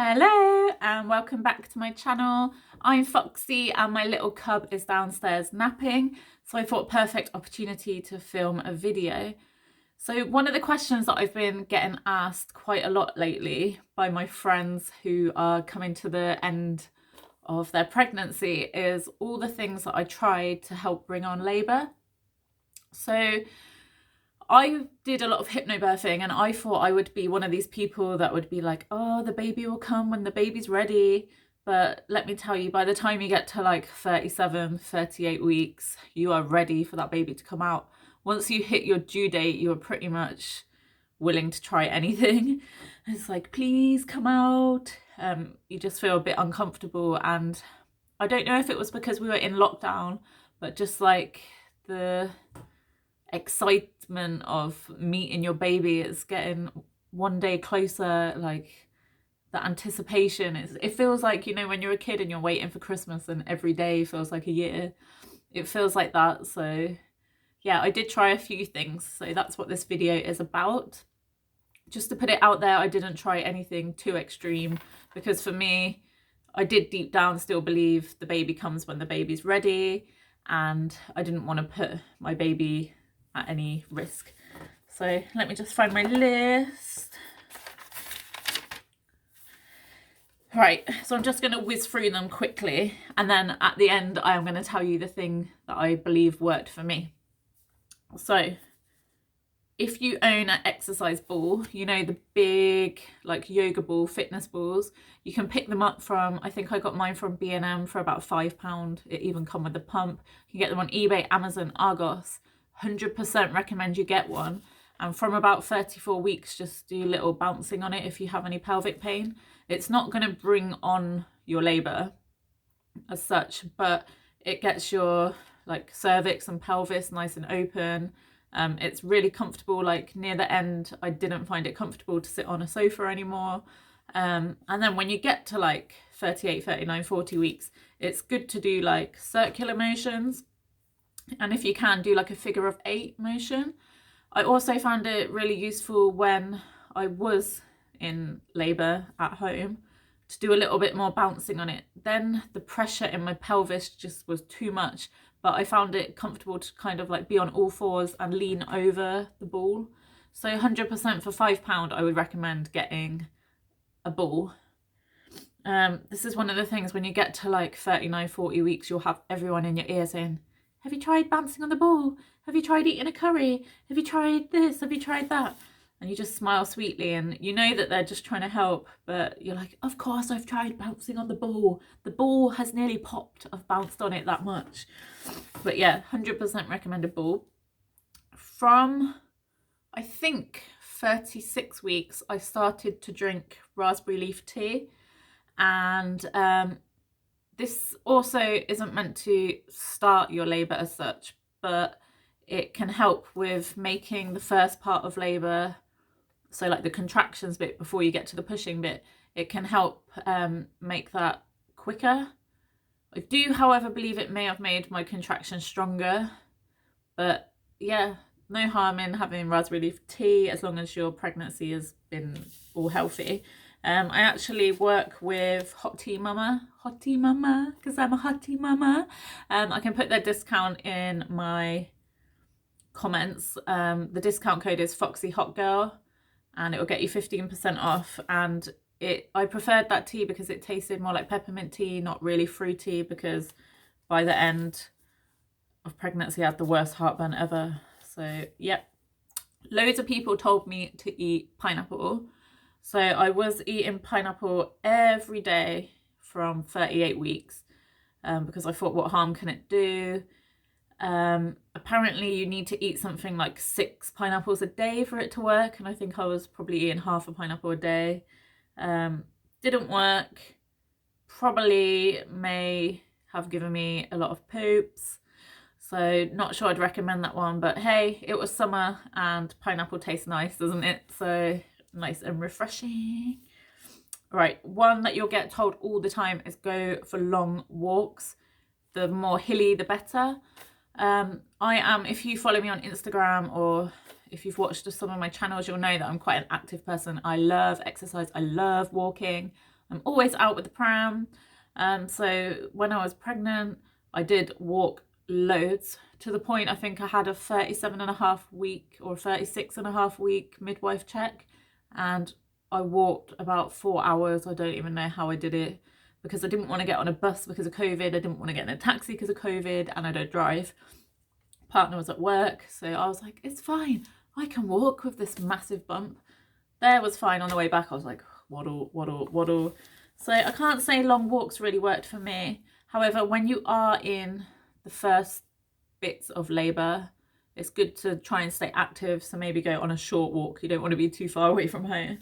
Hello and welcome back to my channel. I'm Foxy and my little cub is downstairs napping, so I thought perfect opportunity to film a video. So one of the questions that I've been getting asked quite a lot lately by my friends who are coming to the end of their pregnancy is all the things that I tried to help bring on labour. So I did a lot of hypnobirthing and I thought I would be one of these people that would be like, oh, the baby will come when the baby's ready. But let me tell you, by the time you get to like 37, 38 weeks, you are ready for that baby to come out. Once you hit your due date, you are pretty much willing to try anything. It's like, please come out. You just feel a bit uncomfortable. And I don't know if it was because we were in lockdown, but just like the excitement of meeting your baby is getting one day closer. Like the anticipation, it feels like, you know, when you're a kid and you're waiting for Christmas and every day feels like a year. It feels like that. So yeah, I did try a few things, so that's what this video is about. Just to put it out there, I didn't try anything too extreme because for me, I did deep down still believe the baby comes when the baby's ready, and I didn't want to put my baby at any risk. So let me just find my list. Right, so I'm just going to whiz through them quickly, and then at the end I am going to tell you the thing that I believe worked for me. So if you own an exercise ball, you know, the big like yoga ball, fitness balls, you can pick them up from, I think I got mine from B&M for about £5. It even come with the pump. You can get them on eBay, Amazon, Argos. 100% recommend you get one. And from about 34 weeks, just do a little bouncing on it if you have any pelvic pain. It's not going to bring on your labour as such, but it gets your like cervix and pelvis nice and open. It's really comfortable. Like near the end, I didn't find it comfortable to sit on a sofa anymore. And then when you get to like 38, 39, 40 weeks, it's good to do like circular motions. And if you can, do like a figure of 8 motion. I also found it really useful when I was in labour at home to do a little bit more bouncing on it. Then the pressure in my pelvis just was too much, but I found it comfortable to kind of like be on all fours and lean over the ball. So 100% for £5, I would recommend getting a ball. This is one of the things when you get to like 39, 40 weeks, you'll have everyone in your ear saying, have you tried bouncing on the ball? Have you tried eating a curry? Have you tried this? Have you tried that? And you just smile sweetly and you know that they're just trying to help, but you're like, of course I've tried bouncing on the ball. The ball has nearly popped. I've bounced on it that much. But yeah, 100% recommend a ball. From, I think, 36 weeks, I started to drink raspberry leaf tea. And this also isn't meant to start your labour as such, but it can help with making the first part of labour, so like the contractions bit before you get to the pushing bit, it can help make that quicker. I do, however, believe it may have made my contractions stronger, but yeah, no harm in having raspberry leaf tea as long as your pregnancy has been all healthy. I actually work with Hot Tea Mama, because I'm a hot tea mama. I can put their discount in my comments. The discount code is Foxy Hot Girl, and it will get you 15% off. And I preferred that tea because it tasted more like peppermint tea, not really fruity, because by the end of pregnancy I had the worst heartburn ever. So yep, loads of people told me to eat pineapple. So I was eating pineapple every day from 38 weeks because I thought, what harm can it do? Apparently you need to eat something like 6 pineapples a day for it to work, and I think I was probably eating half a pineapple a day. Didn't work. Probably may have given me a lot of poops, so not sure I'd recommend that one. But hey, it was summer and pineapple tastes nice, doesn't it? So nice and refreshing. Right, one that you'll get told all the time is go for long walks. The more hilly the better. If you follow me on Instagram or if you've watched some of my channels, you'll know that I'm quite an active person. I love exercise. I love walking. I'm always out with the pram. So when I was pregnant, I did walk loads, to the point I think I had a 37.5 week or 36.5 week midwife check, and I walked about 4 hours. I don't even know how I did it, because I didn't want to get on a bus because of COVID. I didn't want to get in a taxi because of COVID, and I don't drive. Partner was at work, so I was like, it's fine, I can walk with this massive bump. There was fine. On the way back I was like, waddle, waddle, waddle. So I can't say long walks really worked for me. However, when you are in the first bits of labour, it's good to try and stay active. So maybe go on a short walk. You don't want to be too far away from home.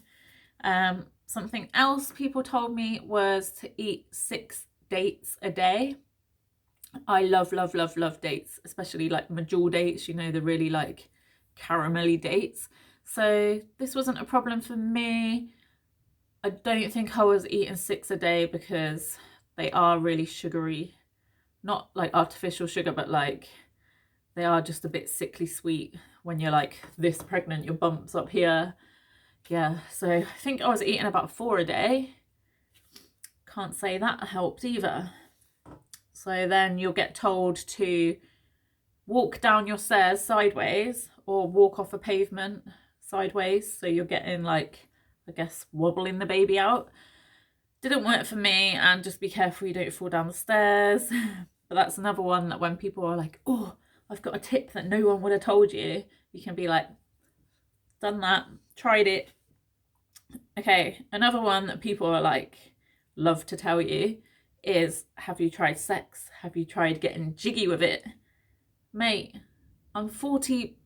Something else people told me was to eat 6 dates a day. I love, love, love, love dates, especially like medjool dates, you know, the really like caramelly dates. So this wasn't a problem for me. I don't think I was eating 6 a day because they are really sugary. Not like artificial sugar, but like they are just a bit sickly sweet when you're like this pregnant, your bumps up here. Yeah, so I think I was eating about 4 a day. Can't say that helped either. So then you'll get told to walk down your stairs sideways or walk off a pavement sideways. So you're getting like, I guess, wobbling the baby out. Didn't work for me, and just be careful you don't fall down the stairs. But that's another one that when people are like, oh, I've got a tip that no one would have told you, you can be like, done that, tried it. Okay, another one that people are like, love to tell you is, have you tried sex? Have you tried getting jiggy with it? Mate, I'm 40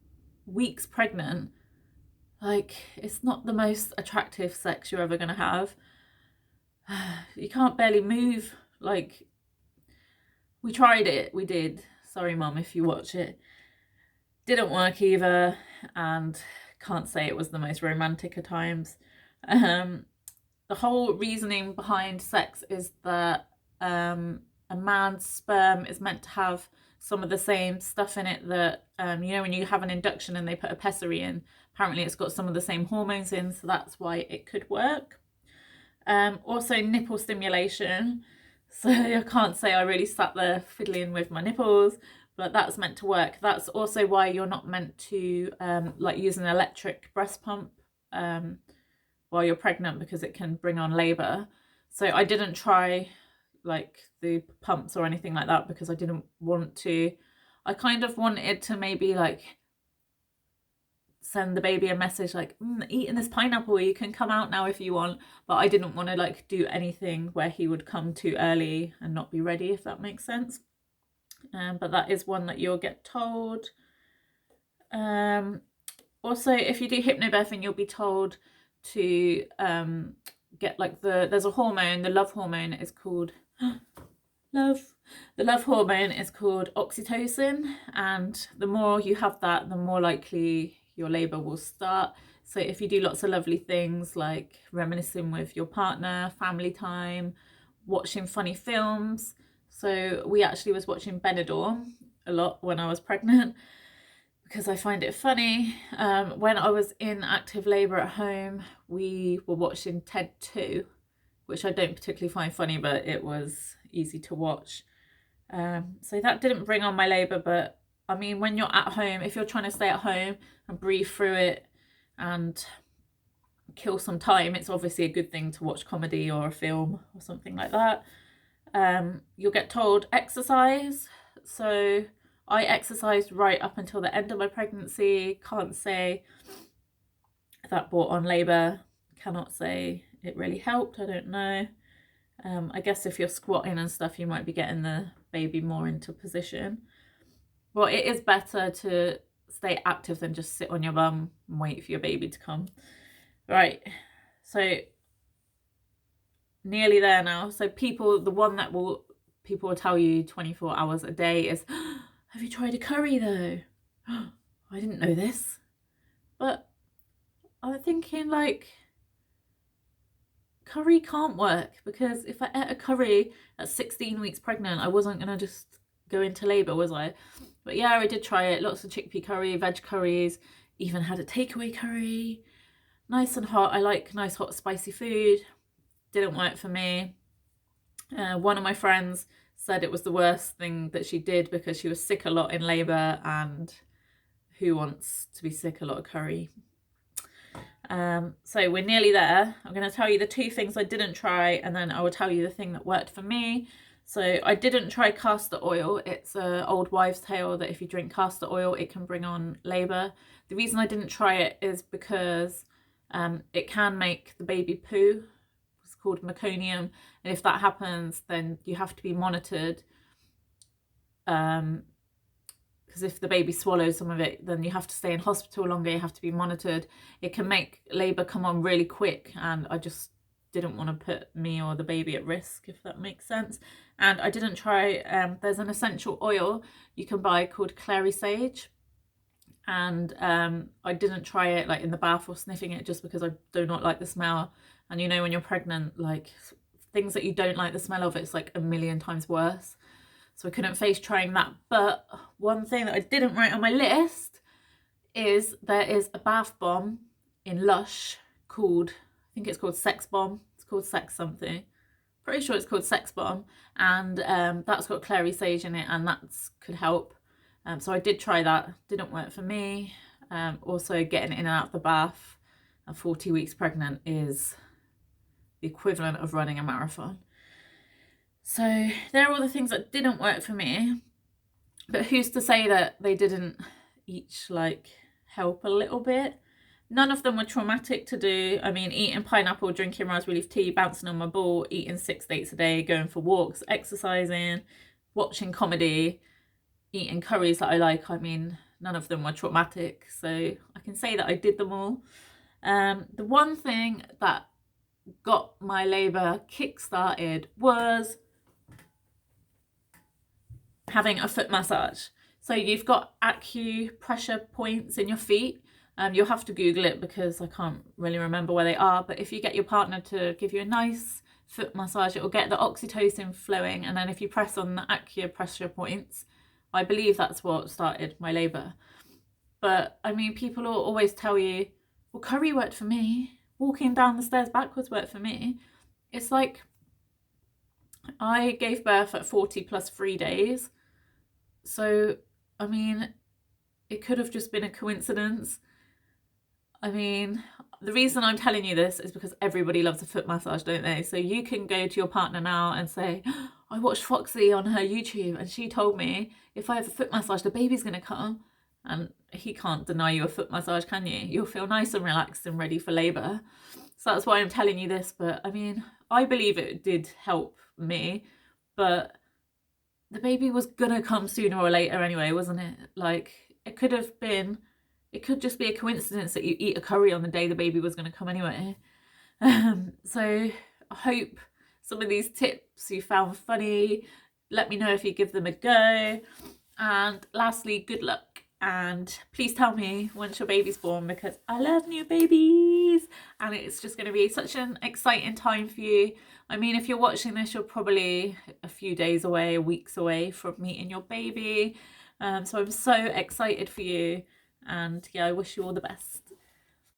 weeks pregnant. Like, it's not the most attractive sex you're ever gonna have. You can't barely move. Like, we tried it, we did. Sorry mum if you watch it. Didn't work either, and can't say it was the most romantic at times. The whole reasoning behind sex is that a man's sperm is meant to have some of the same stuff in it that, you know, when you have an induction and they put a pessary in, apparently it's got some of the same hormones in, so that's why it could work. Also nipple stimulation. So I can't say I really sat there fiddling with my nipples, but that's meant to work. That's also why you're not meant to like use an electric breast pump while you're pregnant, because it can bring on labour. So I didn't try like the pumps or anything like that because I didn't want to. I kind of wanted to maybe like send the baby a message like, eating this pineapple, you can come out now if you want, but I didn't want to like do anything where he would come too early and not be ready, if that makes sense. But that is one that you'll get told. Also, if you do hypnobirthing, you'll be told to get like there's a hormone, the love hormone is called the love hormone is called oxytocin, and the more you have that, the more likely your labor will start. So if you do lots of lovely things like reminiscing with your partner, family time, watching funny films. So we actually was watching Benidorm a lot when I was pregnant because I find it funny. When I was in active labor at home, we were watching Ted 2, which I don't particularly find funny, but it was easy to watch. So that didn't bring on my labor, but I mean, when you're at home, if you're trying to stay at home and breathe through it and kill some time, it's obviously a good thing to watch comedy or a film or something like that. You'll get told exercise. So I exercised right up until the end of my pregnancy. Can't say that brought on labor. Cannot say it really helped. I don't know. I guess if you're squatting and stuff, you might be getting the baby more into position. Well, it is better to stay active than just sit on your bum and wait for your baby to come. Right, so nearly there now. So the one that people will tell you 24 hours a day is, have you tried a curry though? I didn't know this. But I'm thinking like, curry can't work, because if I ate a curry at 16 weeks pregnant, I wasn't going to just go into labour, was I? But yeah, I did try it. Lots of chickpea curry, veg curries, even had a takeaway curry. Nice and hot. I like nice hot spicy food. didn't work for me. One of my friends said it was the worst thing that she did because she was sick a lot in labour, and who wants to be sick a lot of curry? So we're nearly there. I'm going to tell you the 2 things I didn't try, and then I will tell you the thing that worked for me. So I didn't try castor oil. It's an old wives' tale that if you drink castor oil, it can bring on labour. The reason I didn't try it is because it can make the baby poo. It's called meconium, and if that happens, then you have to be monitored. Because if the baby swallows some of it, then you have to stay in hospital longer, you have to be monitored. It can make labour come on really quick, and I just didn't want to put me or the baby at risk, if that makes sense. And I didn't try, there's an essential oil you can buy called clary sage, and I didn't try it like in the bath or sniffing it, just because I do not like the smell. And you know, when you're pregnant, like things that you don't like the smell of, it's like a million times worse. So I couldn't face trying that. But one thing that I didn't write on my list is there is a bath bomb in Lush called, I think it's called Sex Bomb. It's called Sex something. Pretty sure it's called Sex Bomb. And that's got clary sage in it, and that could help. So I did try that. Didn't work for me. Also, getting in and out of the bath at 40 weeks pregnant is the equivalent of running a marathon. So there are all the things that didn't work for me, but who's to say that they didn't each like help a little bit? None of them were traumatic to do. I mean, eating pineapple, drinking raspberry leaf tea, bouncing on my ball, eating 6 dates a day, going for walks, exercising, watching comedy, eating curries that I like. I mean, none of them were traumatic, so I can say that I did them all. The one thing that got my labour kick-started was having a foot massage. So you've got acupressure points in your feet. You'll have to Google it because I can't really remember where they are. But if you get your partner to give you a nice foot massage, it will get the oxytocin flowing. And then if you press on the acupressure points, I believe that's what started my labour. But I mean, people will always tell you, well, curry worked for me. Walking down the stairs backwards worked for me. It's like, I gave birth at 40 plus 3 days. So, I mean, it could have just been a coincidence. I mean, the reason I'm telling you this is because everybody loves a foot massage, don't they? So you can go to your partner now and say, I watched Foxy on her YouTube and she told me if I have a foot massage, the baby's going to come. And he can't deny you a foot massage, can you? You'll feel nice and relaxed and ready for labour. So that's why I'm telling you this. But I mean, I believe it did help me, but the baby was gonna come sooner or later anyway, wasn't it? Like, it could just be a coincidence that you eat a curry on the day the baby was gonna come anyway. So I hope some of these tips you found funny. Let me know if you give them a go. And lastly, good luck. And please tell me once your baby's born, because I love new babies and it's just going to be such an exciting time for you. I mean, if you're watching this, you're probably a few days away, weeks away from meeting your baby. So I'm so excited for you, and yeah, I wish you all the best.